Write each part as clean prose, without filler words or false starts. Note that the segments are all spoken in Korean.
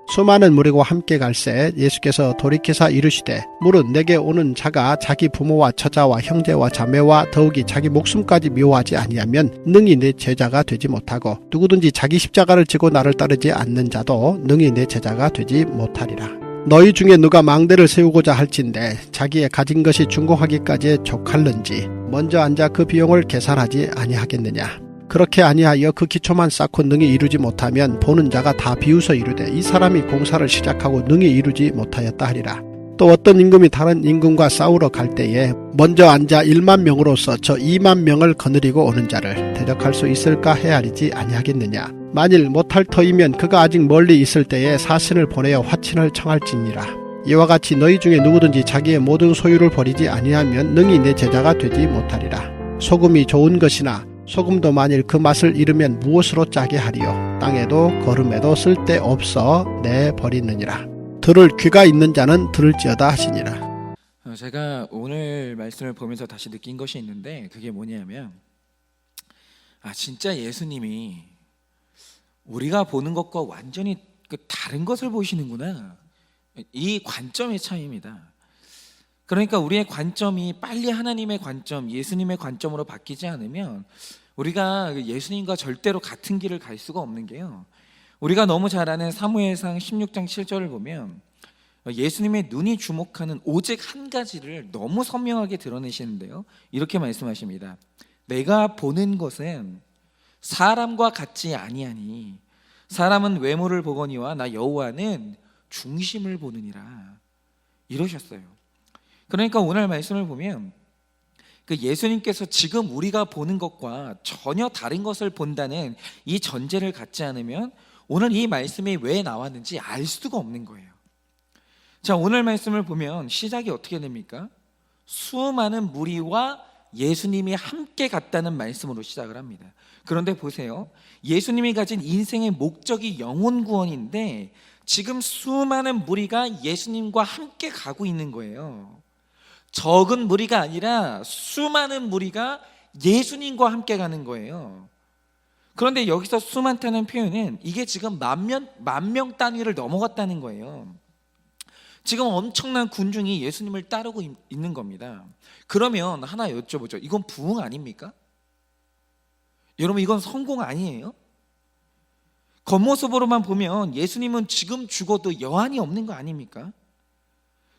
수많은 무리와 함께 갈새 예수께서 돌이키사 이르시되 물은 내게 오는 자가 자기 부모와 처자와 형제와 자매와 더욱이 자기 목숨까지 미워하지 아니하면 능히 내 제자가 되지 못하고 누구든지 자기 십자가를 지고 나를 따르지 않는 자도 능히 내 제자가 되지 못하리라. 너희 중에 누가 망대를 세우고자 할진대 자기의 가진 것이 중공하기까지에 족할는지 먼저 앉아 그 비용을 계산하지 아니하겠느냐. 그렇게 아니하여 그 기초만 쌓고 능히 이루지 못하면 보는 자가 다 비웃어 이르되 이 사람이 공사를 시작하고 능히 이루지 못하였다 하리라. 또 어떤 임금이 다른 임금과 싸우러 갈 때에 먼저 앉아 1만 명으로서 저 2만 명을 거느리고 오는 자를 대적할 수 있을까 헤아리지 아니하겠느냐. 만일 못할 터이면 그가 아직 멀리 있을 때에 사신을 보내어 화친을 청할지니라. 이와 같이 너희 중에 누구든지 자기의 모든 소유를 버리지 아니하면 능히 내 제자가 되지 못하리라. 소금이 좋은 것이나 소금도 만일 그 맛을 잃으면 무엇으로 짜게 하리요. 땅에도 거름에도 쓸데없어 내버리느니라. 들을 귀가 있는 자는 들을지어다 하시니라. 제가 오늘 말씀을 보면서 다시 느낀 것이 있는데 그게 뭐냐면 진짜 예수님이 우리가 보는 것과 완전히 다른 것을 보시는구나. 이 관점의 차이입니다. 그러니까 우리의 관점이 빨리 하나님의 관점, 예수님의 관점으로 바뀌지 않으면 우리가 예수님과 절대로 같은 길을 갈 수가 없는 게요. 우리가 너무 잘 아는 사무엘상 16장 7절을 보면 예수님의 눈이 주목하는 오직 한 가지를 너무 선명하게 드러내시는데요. 이렇게 말씀하십니다. 내가 보는 것은 사람과 같지 아니하니 사람은 외모를 보거니와 나 여호와는 중심을 보느니라 이러셨어요. 그러니까 오늘 말씀을 보면 예수님께서 지금 우리가 보는 것과 전혀 다른 것을 본다는 이 전제를 갖지 않으면 오늘 이 말씀이 왜 나왔는지 알 수가 없는 거예요. 자, 오늘 말씀을 보면 시작이 어떻게 됩니까? 수많은 무리와 예수님이 함께 갔다는 말씀으로 시작을 합니다. 그런데 보세요. 예수님이 가진 인생의 목적이 영혼 구원인데 지금 수많은 무리가 예수님과 함께 가고 있는 거예요. 적은 무리가 아니라 수많은 무리가 예수님과 함께 가는 거예요. 그런데 여기서 수많다는 표현은 이게 지금 만 명 단위를 넘어갔다는 거예요. 지금 엄청난 군중이 예수님을 따르고 있는 겁니다. 그러면 하나 여쭤보죠. 이건 부흥 아닙니까? 여러분, 이건 성공 아니에요? 겉모습으로만 보면 예수님은 지금 죽어도 여한이 없는 거 아닙니까?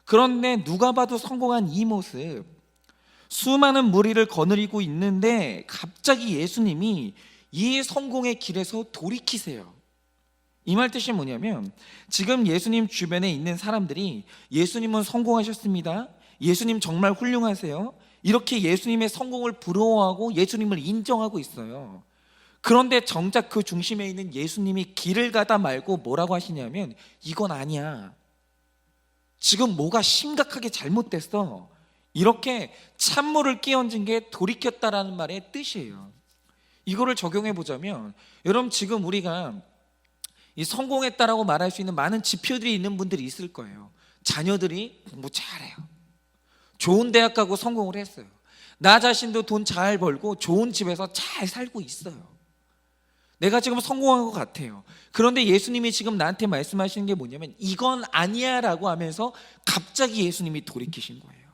그런데 누가 봐도 성공한 이 모습, 수많은 무리를 거느리고 있는데 갑자기 예수님이 이 성공의 길에서 돌이키세요. 이 말 뜻이 뭐냐면 지금 예수님 주변에 있는 사람들이 예수님은 성공하셨습니다, 예수님 정말 훌륭하세요, 이렇게 예수님의 성공을 부러워하고 예수님을 인정하고 있어요. 그런데 정작 그 중심에 있는 예수님이 길을 가다 말고 뭐라고 하시냐면 이건 아니야, 지금 뭐가 심각하게 잘못됐어, 이렇게 찬물을 끼얹은 게 돌이켰다라는 말의 뜻이에요. 이거를 적용해 보자면 여러분, 지금 우리가 이 성공했다라고 말할 수 있는 많은 지표들이 있는 분들이 있을 거예요. 자녀들이 공부 잘해요, 좋은 대학 가고 성공을 했어요, 나 자신도 돈 잘 벌고 좋은 집에서 잘 살고 있어요. 내가 지금 성공한 것 같아요. 그런데 예수님이 지금 나한테 말씀하시는 게 뭐냐면 이건 아니야 라고 하면서 갑자기 예수님이 돌이키신 거예요.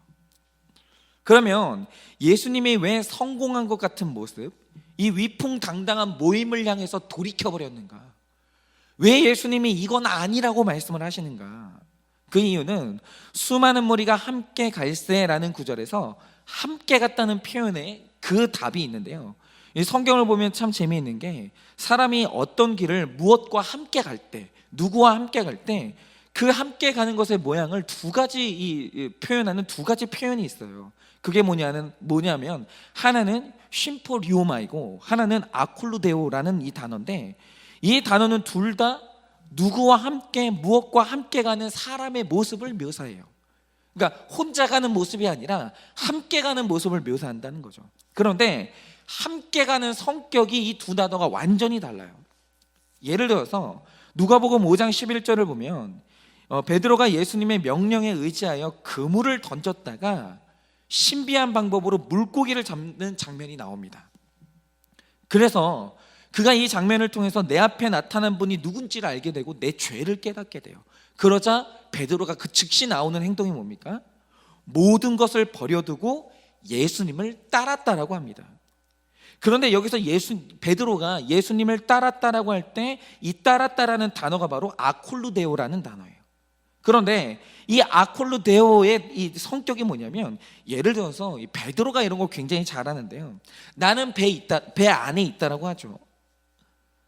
그러면 예수님이 왜 성공한 것 같은 모습, 이 위풍당당한 모임을 향해서 돌이켜버렸는가? 왜 예수님이 이건 아니라고 말씀을 하시는가? 그 이유는 수많은 무리가 함께 갈새라는 구절에서 함께 갔다는 표현에 그 답이 있는데요. 이 성경을 보면 참 재미있는 게 사람이 어떤 길을 무엇과 함께 갈 때, 누구와 함께 갈 때 그 함께 가는 것의 모양을 두 가지 표현하는 두 가지 표현이 있어요. 그게 뭐냐면 하나는 쉼포리오마이고 하나는 아콜루데오라는 이 단어인데 이 단어는 둘 다 누구와 함께 무엇과 함께 가는 사람의 모습을 묘사해요. 그러니까 혼자 가는 모습이 아니라 함께 가는 모습을 묘사한다는 거죠. 그런데 함께 가는 성격이 이 두 단어가 완전히 달라요. 예를 들어서 누가복음 5장 11절을 보면 베드로가 예수님의 명령에 의지하여 그물을 던졌다가 신비한 방법으로 물고기를 잡는 장면이 나옵니다. 그래서 그가 이 장면을 통해서 내 앞에 나타난 분이 누군지를 알게 되고 내 죄를 깨닫게 돼요. 그러자 베드로가 그 즉시 나오는 행동이 뭡니까? 모든 것을 버려두고 예수님을 따랐다라고 합니다. 그런데 여기서 베드로가 예수님을 따랐다라고 할 때 이 따랐다라는 단어가 바로 아콜루데오라는 단어예요. 그런데 이 아콜루데오의 이 성격이 뭐냐면, 예를 들어서 이 베드로가 이런 걸 굉장히 잘하는데요. 나는 배 안에 있다라고 하죠.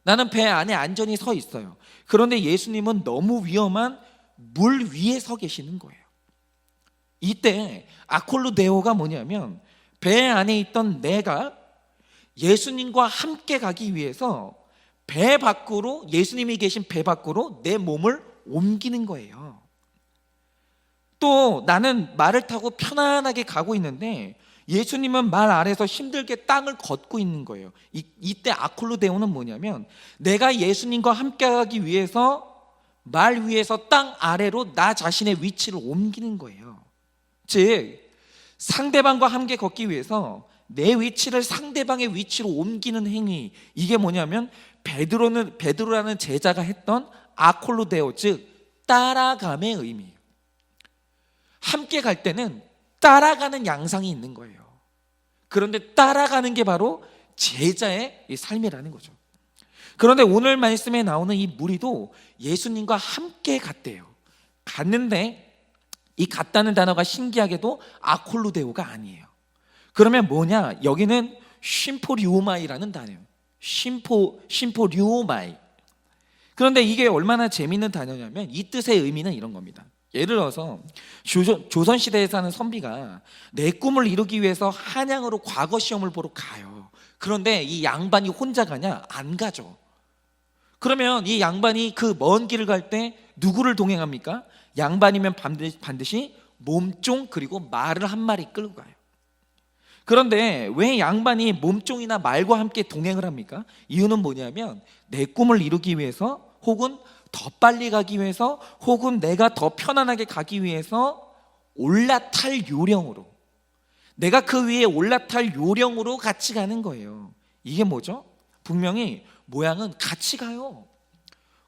나는 배 안에 안전히 서 있어요. 그런데 예수님은 너무 위험한 물 위에 서 계시는 거예요. 이때 아콜루데오가 뭐냐면, 배 안에 있던 내가 예수님과 함께 가기 위해서 배 밖으로, 예수님이 계신 배 밖으로 내 몸을 옮기는 거예요. 또 나는 말을 타고 편안하게 가고 있는데 예수님은 말 아래서 힘들게 땅을 걷고 있는 거예요. 이때 아콜루데오는 뭐냐면, 내가 예수님과 함께 가기 위해서 말 위에서 땅 아래로 나 자신의 위치를 옮기는 거예요. 즉 상대방과 함께 걷기 위해서 내 위치를 상대방의 위치로 옮기는 행위, 이게 뭐냐면 베드로라는 제자가 했던 아콜루데오, 즉 따라감의 의미예요. 함께 갈 때는 따라가는 양상이 있는 거예요. 그런데 따라가는 게 바로 제자의 삶이라는 거죠. 그런데 오늘 말씀에 나오는 이 무리도 예수님과 함께 갔대요. 갔는데 이 갔다는 단어가 신기하게도 아콜루데오가 아니에요. 그러면 뭐냐? 여기는 심포리오마이라는 단어예요. 심포리오마이. 그런데 이게 얼마나 재미있는 단어냐면 이 뜻의 의미는 이런 겁니다. 예를 들어서 조선시대에 사는 선비가 내 꿈을 이루기 위해서 한양으로 과거 시험을 보러 가요. 그런데 이 양반이 혼자 가냐? 안 가죠. 그러면 이 양반이 그 먼 길을 갈 때 누구를 동행합니까? 양반이면 반드시 몸종 그리고 말을 한 마리 끌고 가요. 그런데 왜 양반이 몸종이나 말과 함께 동행을 합니까? 이유는 뭐냐면 내 꿈을 이루기 위해서, 혹은 더 빨리 가기 위해서, 혹은 내가 더 편안하게 가기 위해서 올라탈 요령으로, 내가 그 위에 올라탈 요령으로 같이 가는 거예요. 이게 뭐죠? 분명히 모양은 같이 가요.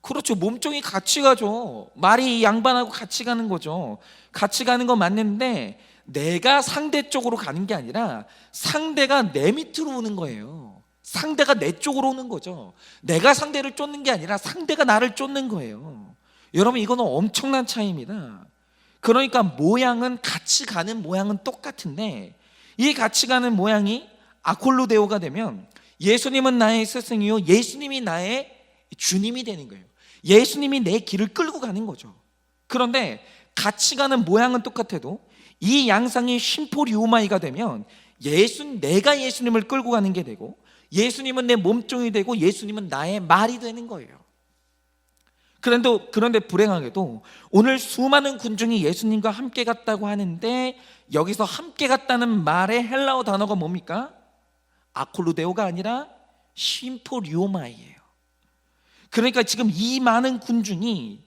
그렇죠. 몸종이 같이 가죠. 말이 양반하고 같이 가는 거죠. 같이 가는 거 맞는데 내가 상대 쪽으로 가는 게 아니라 상대가 내 밑으로 오는 거예요. 상대가 내 쪽으로 오는 거죠. 내가 상대를 쫓는 게 아니라 상대가 나를 쫓는 거예요. 여러분, 이거는 엄청난 차이입니다. 그러니까 모양은, 같이 가는 모양은 똑같은데 이 같이 가는 모양이 아콜루데오가 되면 예수님은 나의 스승이요, 예수님이 나의 주님이 되는 거예요. 예수님이 내 길을 끌고 가는 거죠. 그런데 같이 가는 모양은 똑같아도 이 양상이 심포리오마이가 되면 내가 예수님을 끌고 가는 게 되고, 예수님은 내 몸종이 되고, 예수님은 나의 말이 되는 거예요. 그런데 불행하게도 오늘 수많은 군중이 예수님과 함께 갔다고 하는데 여기서 함께 갔다는 말의 헬라어 단어가 뭡니까? 아콜루데오가 아니라 심포리오마이예요. 그러니까 지금 이 많은 군중이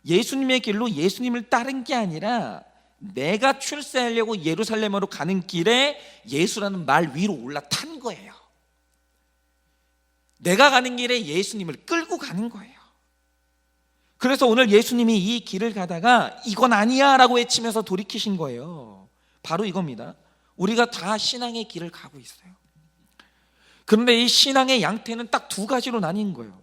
예수님의 길로 예수님을 따른 게 아니라 내가 출세하려고 예루살렘으로 가는 길에 예수라는 말 위로 올라탄 거예요. 내가 가는 길에 예수님을 끌고 가는 거예요. 그래서 오늘 예수님이 이 길을 가다가 이건 아니야 라고 외치면서 돌이키신 거예요. 바로 이겁니다. 우리가 다 신앙의 길을 가고 있어요. 그런데 이 신앙의 양태는 딱 두 가지로 나뉜 거예요.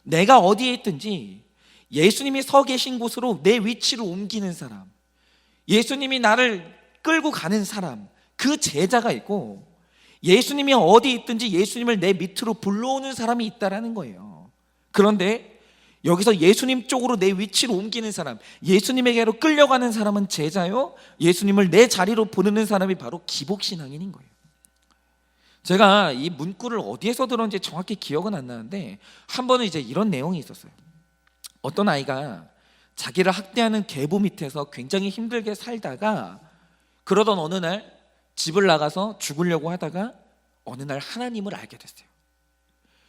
내가 어디에 있든지 예수님이 서 계신 곳으로 내 위치를 옮기는 사람, 예수님이 나를 끌고 가는 사람, 그 제자가 있고, 예수님이 어디 있든지 예수님을 내 밑으로 불러오는 사람이 있다라는 거예요. 그런데 여기서 예수님 쪽으로 내 위치를 옮기는 사람, 예수님에게로 끌려가는 사람은 제자요, 예수님을 내 자리로 부르는 사람이 바로 기복신앙인인 거예요. 제가 이 문구를 어디에서 들었는지 정확히 기억은 안 나는데 한 번은 이제 이런 내용이 있었어요. 어떤 아이가 자기를 학대하는 계부 밑에서 굉장히 힘들게 살다가, 그러던 어느 날 집을 나가서 죽으려고 하다가 어느 날 하나님을 알게 됐어요.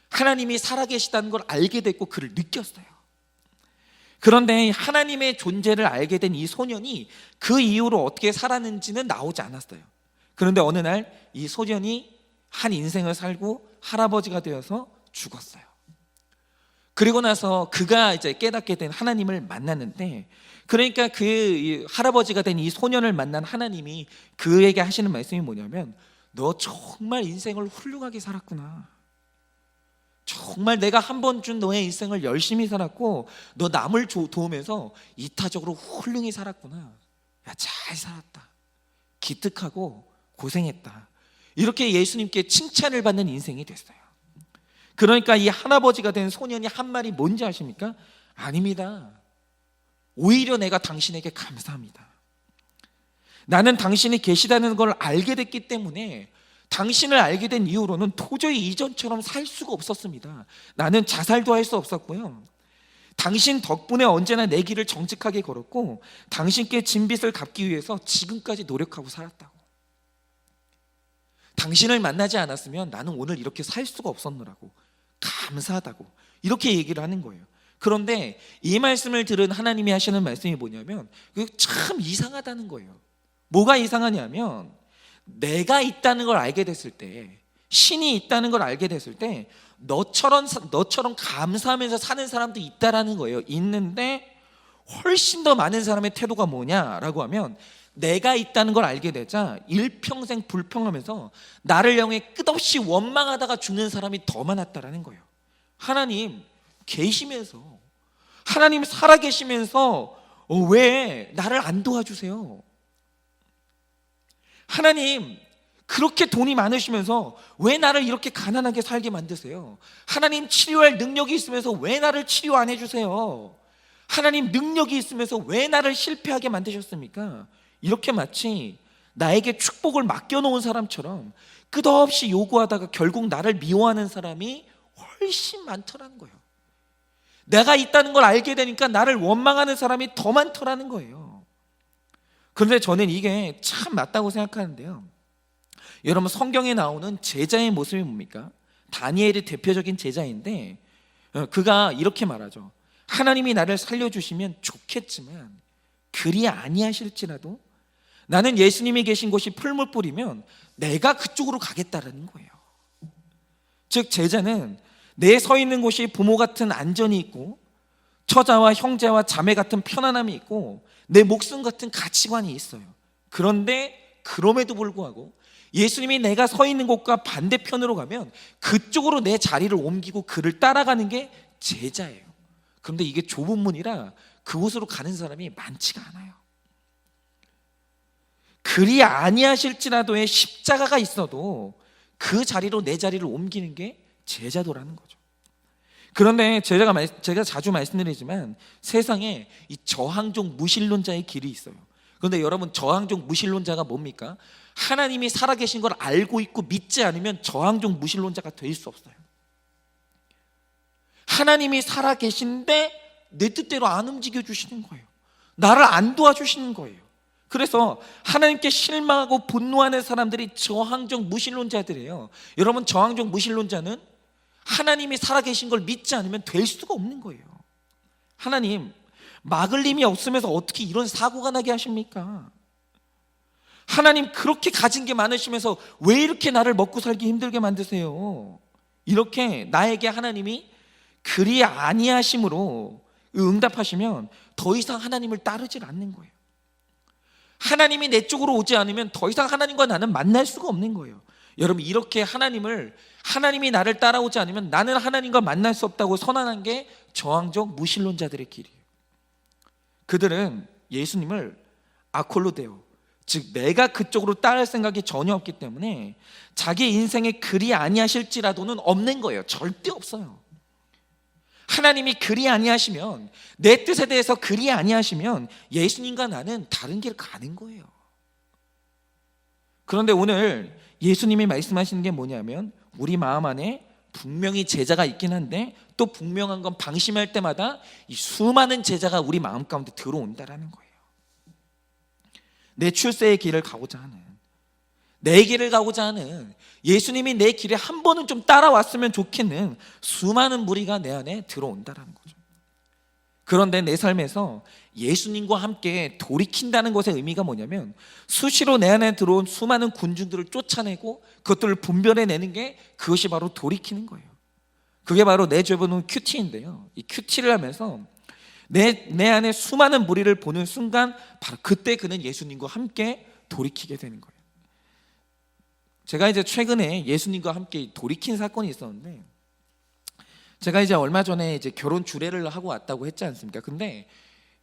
하나님이 살아계시다는 걸 알게 됐고 그를 느꼈어요. 그런데 하나님의 존재를 알게 된 이 소년이 그 이후로 어떻게 살았는지는 나오지 않았어요. 그런데 어느 날 이 소년이 한 인생을 살고 할아버지가 되어서 죽었어요. 그리고 나서 그가 이제 깨닫게 된 하나님을 만났는데, 그러니까 그 할아버지가 된 이 소년을 만난 하나님이 그에게 하시는 말씀이 뭐냐면, 너 정말 인생을 훌륭하게 살았구나. 정말 내가 한 번 준 너의 인생을 열심히 살았고, 너 남을 도우면서 이타적으로 훌륭히 살았구나. 야, 잘 살았다. 기특하고 고생했다. 이렇게 예수님께 칭찬을 받는 인생이 됐어요. 그러니까 이 할아버지가 된 소년이 한 말이 뭔지 아십니까? 아닙니다. 오히려 내가 당신에게 감사합니다. 나는 당신이 계시다는 걸 알게 됐기 때문에, 당신을 알게 된 이후로는 도저히 이전처럼 살 수가 없었습니다. 나는 자살도 할 수 없었고요. 당신 덕분에 언제나 내 길을 정직하게 걸었고, 당신께 진 빚을 갚기 위해서 지금까지 노력하고 살았다고. 당신을 만나지 않았으면 나는 오늘 이렇게 살 수가 없었노라고, 감사하다고 이렇게 얘기를 하는 거예요. 그런데 이 말씀을 들은 하나님이 하시는 말씀이 뭐냐면, 그게 참 이상하다는 거예요. 뭐가 이상하냐면, 내가 있다는 걸 알게 됐을 때, 신이 있다는 걸 알게 됐을 때 너처럼 감사하면서 사는 사람도 있다라는 거예요. 있는데 훨씬 더 많은 사람의 태도가 뭐냐라고 하면, 내가 있다는 걸 알게 되자 일평생 불평하면서 나를 향해 끝없이 원망하다가 죽는 사람이 더 많았다라는 거예요. 하나님 계시면서, 하나님 살아계시면서 왜 나를 안 도와주세요? 하나님 그렇게 돈이 많으시면서 왜 나를 이렇게 가난하게 살게 만드세요? 하나님 치료할 능력이 있으면서 왜 나를 치료 안 해주세요? 하나님 능력이 있으면서 왜 나를 실패하게 만드셨습니까? 이렇게 마치 나에게 축복을 맡겨놓은 사람처럼 끝없이 요구하다가 결국 나를 미워하는 사람이 훨씬 많더라는 거예요. 내가 있다는 걸 알게 되니까 나를 원망하는 사람이 더 많더라는 거예요. 그런데 저는 이게 참 맞다고 생각하는데요. 여러분, 성경에 나오는 제자의 모습이 뭡니까? 다니엘이 대표적인 제자인데, 그가 이렇게 말하죠. 하나님이 나를 살려주시면 좋겠지만 그리 아니하실지라도 나는 예수님이 계신 곳이 풀물 뿌리면 내가 그쪽으로 가겠다라는 거예요. 즉, 제자는 내 서 있는 곳이 부모 같은 안전이 있고, 처자와 형제와 자매 같은 편안함이 있고, 내 목숨 같은 가치관이 있어요. 그런데 그럼에도 불구하고 예수님이 내가 서 있는 곳과 반대편으로 가면 그쪽으로 내 자리를 옮기고 그를 따라가는 게 제자예요. 그런데 이게 좁은 문이라 그곳으로 가는 사람이 많지가 않아요. 그리 아니하실지라도의 십자가가 있어도 그 자리로 내 자리를 옮기는 게 제자도라는 거죠. 그런데 제가 자주 말씀드리지만 세상에 이 저항종 무신론자의 길이 있어요. 그런데 여러분, 저항종 무신론자가 뭡니까? 하나님이 살아계신 걸 알고 있고 믿지 않으면 저항종 무신론자가 될 수 없어요. 하나님이 살아계신데 내 뜻대로 안 움직여 주시는 거예요. 나를 안 도와주시는 거예요. 그래서 하나님께 실망하고 분노하는 사람들이 저항종 무신론자들이에요. 여러분, 저항종 무신론자는 하나님이 살아계신 걸 믿지 않으면 될 수가 없는 거예요. 하나님, 막을 힘이 없으면서 어떻게 이런 사고가 나게 하십니까? 하나님, 그렇게 가진 게 많으시면서 왜 이렇게 나를 먹고 살기 힘들게 만드세요? 이렇게 나에게 하나님이 그리 아니하심으로 응답하시면 더 이상 하나님을 따르질 않는 거예요. 하나님이 내 쪽으로 오지 않으면 더 이상 하나님과 나는 만날 수가 없는 거예요. 여러분, 이렇게 하나님이 나를 따라오지 않으면 나는 하나님과 만날 수 없다고 선언한 게 저항적 무신론자들의 길이에요. 그들은 예수님을 아콜로데오, 즉 내가 그쪽으로 따를 생각이 전혀 없기 때문에 자기 인생에 그리 아니하실지라도는 없는 거예요. 절대 없어요. 하나님이 그리 아니하시면, 내 뜻에 대해서 그리 아니하시면 예수님과 나는 다른 길을 가는 거예요. 그런데 오늘 예수님이 말씀하시는 게 뭐냐면, 우리 마음 안에 분명히 제자가 있긴 한데 또 분명한 건 방심할 때마다 이 수많은 제자가 우리 마음 가운데 들어온다라는 거예요. 내 출세의 길을 가고자 하는, 내 길을 가고자 하는, 예수님이 내 길에 한 번은 좀 따라왔으면 좋겠는 수많은 무리가 내 안에 들어온다라는 거죠. 그런데 내 삶에서 예수님과 함께 돌이킨다는 것의 의미가 뭐냐면, 수시로 내 안에 들어온 수많은 군중들을 쫓아내고 그것들을 분별해내는 게, 그것이 바로 돌이키는 거예요. 그게 바로 내 죄보는 큐티인데요. 이 큐티를 하면서 내 안에 수많은 무리를 보는 순간 바로 그때 그는 예수님과 함께 돌이키게 되는 거예요. 제가 이제 최근에 예수님과 함께 돌이킨 사건이 있었는데, 제가 이제 얼마 전에 이제 결혼 주례를 하고 왔다고 했지 않습니까? 근데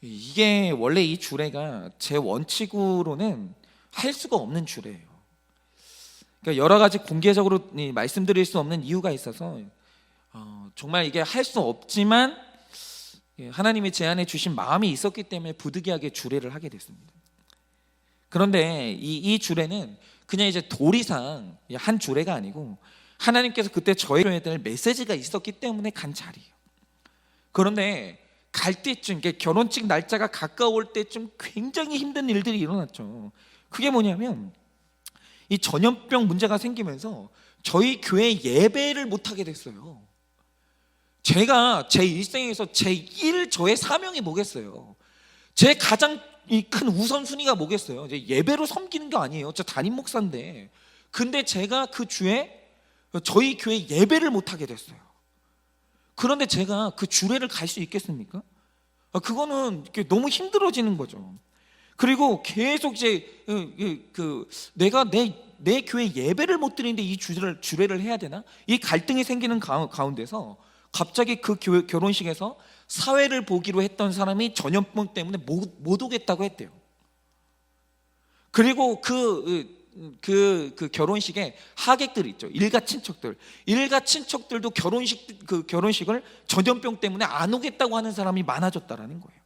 이게 원래 이 주례가 제 원칙으로는 할 수가 없는 주례예요. 그러니까 여러 가지 공개적으로 말씀드릴 수 없는 이유가 있어서 정말 이게 할 수 없지만 하나님이 제 안에 주신 마음이 있었기 때문에 부득이하게 주례를 하게 됐습니다. 그런데 이 주례는 그냥 이제 도리상 한 주례가 아니고 하나님께서 그때 저에게 될 메시지가 있었기 때문에 간 자리예요. 그런데 갈 때쯤, 결혼식 날짜가 가까울 때쯤 굉장히 힘든 일들이 일어났죠. 그게 뭐냐면 이 전염병 문제가 생기면서 저희 교회 예배를 못하게 됐어요. 제가 제 일생에서 저의 사명이 뭐겠어요? 제 가장 큰 우선순위가 뭐겠어요? 이제 예배로 섬기는 게 아니에요. 저 담임 목사인데. 근데 제가 그 주에 저희 교회 예배를 못하게 됐어요. 그런데 제가 그 주례를 갈 수 있겠습니까? 그거는 너무 힘들어지는 거죠. 그리고 계속 이제 내가 내 교회 예배를 못 드리는데 이 주례를 해야 되나? 이 갈등이 생기는 가운데서 갑자기 그 결혼식에서 사회를 보기로 했던 사람이 전염병 때문에 못 오겠다고 했대요. 그리고 그 결혼식에 하객들 있죠. 일가 친척들도 결혼식을 전염병 때문에 안 오겠다고 하는 사람이 많아졌다라는 거예요.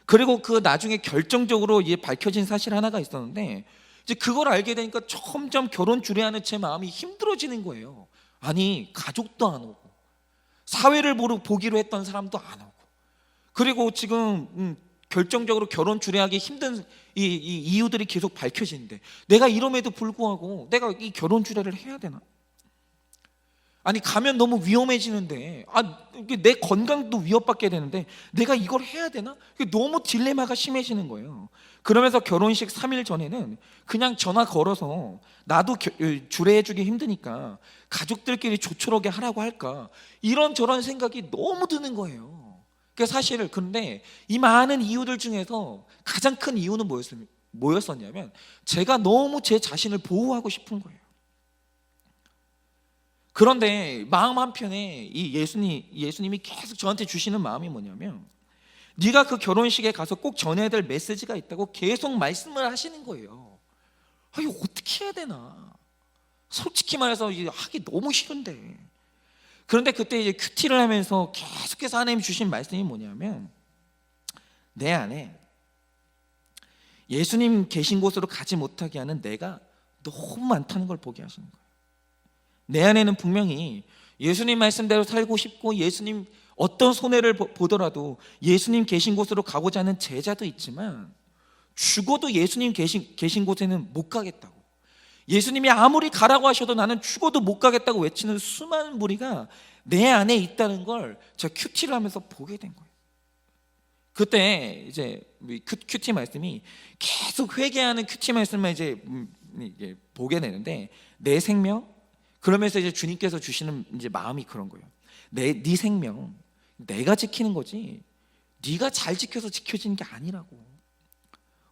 그리고 그 나중에 결정적으로 밝혀진 사실 하나가 있었는데, 이제 그걸 알게 되니까 점점 결혼 주례하는 제 마음이 힘들어지는 거예요. 아니, 가족도 안 오고 사회를 보기로 했던 사람도 안 오고, 그리고 지금 결정적으로 결혼 주례하기 힘든 이 이유들이 계속 밝혀지는데 내가 이럼에도 불구하고 내가 이 결혼 주례를 해야 되나? 아니, 가면 너무 위험해지는데, 내 건강도 위협받게 되는데 내가 이걸 해야 되나? 너무 딜레마가 심해지는 거예요. 그러면서 결혼식 3일 전에는 그냥 전화 걸어서 나도 주례해주기 힘드니까 가족들끼리 조촐하게 하라고 할까, 이런저런 생각이 너무 드는 거예요. 사실 근데 이 많은 이유들 중에서 가장 큰 이유는 뭐였었냐면 제가 너무 제 자신을 보호하고 싶은 거예요. 그런데 마음 한편에 이 예수님이 계속 저한테 주시는 마음이 뭐냐면, 네가 그 결혼식에 가서 꼭 전해야 될 메시지가 있다고 계속 말씀을 하시는 거예요. 이거 어떻게 해야 되나? 솔직히 말해서 하기 너무 싫은데. 그런데 그때 이제 큐티를 하면서 계속해서 하나님이 주신 말씀이 뭐냐면, 내 안에 예수님 계신 곳으로 가지 못하게 하는 내가 너무 많다는 걸 보게 하시는 거예요. 내 안에는 분명히 예수님 말씀대로 살고 싶고 예수님 어떤 손해를 보더라도 예수님 계신 곳으로 가고자 하는 제자도 있지만, 죽어도 예수님 계신 곳에는 못 가겠다고, 예수님이 아무리 가라고 하셔도 나는 죽어도 못 가겠다고 외치는 수많은 무리가 내 안에 있다는 걸 제가 큐티를 하면서 보게 된 거예요. 그때 이제 큐티 말씀이 계속 회개하는 큐티 말씀만 이제 보게 되는데, 내 생명, 그러면서 이제 주님께서 주시는 이제 마음이 그런 거예요. 네 생명 내가 지키는 거지 네가 잘 지켜서 지켜지는 게 아니라고.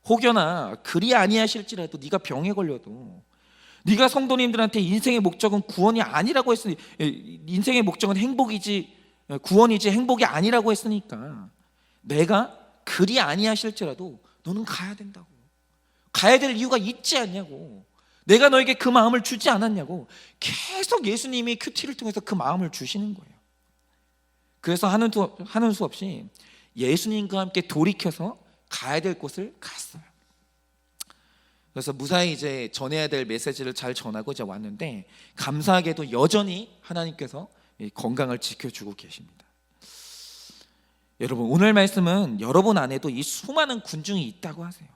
혹여나 그리 아니하실지라도 네가 병에 걸려도, 네가 성도님들한테 인생의 목적은 구원이 아니라고 했으니, 인생의 목적은 행복이지 구원이지 행복이 아니라고 했으니까 내가 그리 아니하실지라도 너는 가야 된다고. 가야 될 이유가 있지 않냐고. 내가 너에게 그 마음을 주지 않았냐고. 계속 예수님이 큐티를 통해서 그 마음을 주시는 거예요. 그래서 하는 수 없이 예수님과 함께 돌이켜서 가야 될 곳을 갔어요. 그래서 무사히 이제 전해야 될 메시지를 잘 전하고 이제 왔는데, 감사하게도 여전히 하나님께서 건강을 지켜주고 계십니다. 여러분, 오늘 말씀은 여러분 안에도 이 수많은 군중이 있다고 하세요.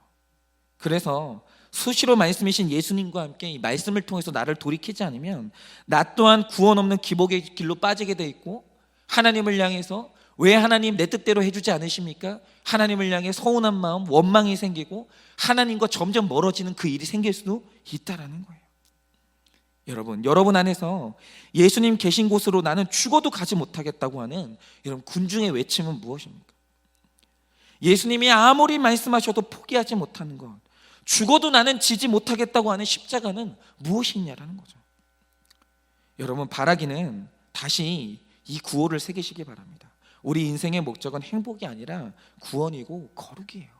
그래서 수시로 말씀이신 예수님과 함께 이 말씀을 통해서 나를 돌이키지 않으면 나 또한 구원 없는 기복의 길로 빠지게 돼 있고, 하나님을 향해서 왜 하나님 내 뜻대로 해주지 않으십니까? 하나님을 향해 서운한 마음, 원망이 생기고 하나님과 점점 멀어지는 그 일이 생길 수도 있다라는 거예요. 여러분 안에서 예수님 계신 곳으로 나는 죽어도 가지 못하겠다고 하는 여러분 군중의 외침은 무엇입니까? 예수님이 아무리 말씀하셔도 포기하지 못하는 것, 죽어도 나는 지지 못하겠다고 하는 십자가는 무엇이냐라는 거죠. 여러분, 바라기는 다시 이 구호를 새기시기 바랍니다. 우리 인생의 목적은 행복이 아니라 구원이고 거룩이에요.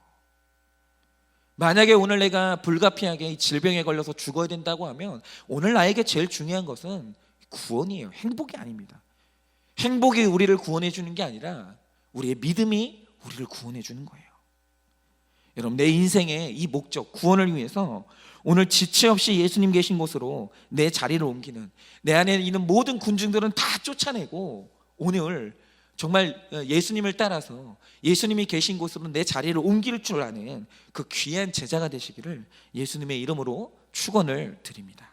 만약에 오늘 내가 불가피하게 이 질병에 걸려서 죽어야 된다고 하면 오늘 나에게 제일 중요한 것은 구원이에요. 행복이 아닙니다. 행복이 우리를 구원해 주는 게 아니라 우리의 믿음이 우리를 구원해 주는 거예요. 여러분, 내 인생의 이 목적, 구원을 위해서 오늘 지체 없이 예수님 계신 곳으로 내 자리를 옮기는, 내 안에 있는 모든 군중들은 다 쫓아내고 오늘 정말 예수님을 따라서 예수님이 계신 곳으로 내 자리를 옮길 줄 아는 그 귀한 제자가 되시기를 예수님의 이름으로 축원을 드립니다.